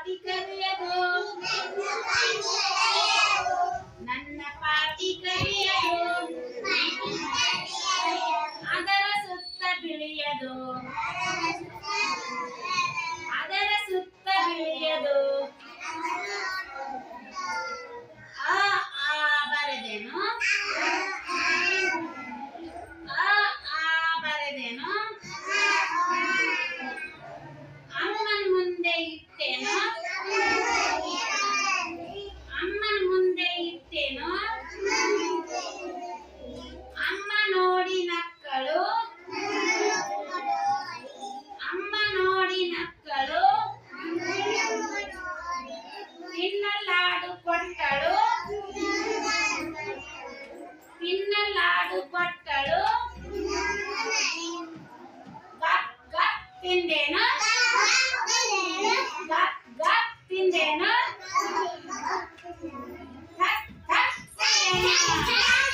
ಪಾಟಿ ಕರೆಯದು ನನ್ನ ಪಾಟಿ ಕರೆಯದು ಅದರ ಸುತ್ತ ಬಿಳಿಯದು ಅದರ ಸುತ್ತ ಬಿಳಿಯದು ಆ ಆ ಬರೆದೇನು ಆ ಆ ಬರೆದೇನು ಅಮ್ಮನ ಮುಂದೆ ಇಟ್ಟೇನು ಅಮ್ಮನ ಮುಂದೆ ಇಟ್ಟೇನು ಅಮ್ಮ ನೋಡಿ ನಕ್ಕಳು ಅಮ್ಮ ನೋಡಿ ನಕ್ಕಳು ತಿನ್ನಲಾಡು ಕೊಟ್ಟಳು ತಿನ್ನಲಾಡು ಕೊಟ್ಟಳು ಗಪ್ ಗಪ್ ತಿಂದೇನು ಗಪ್ ಗಪ್ ತಿಂದೇನು ಥಕ್ ಥಕ್ ತಿಂದೇನು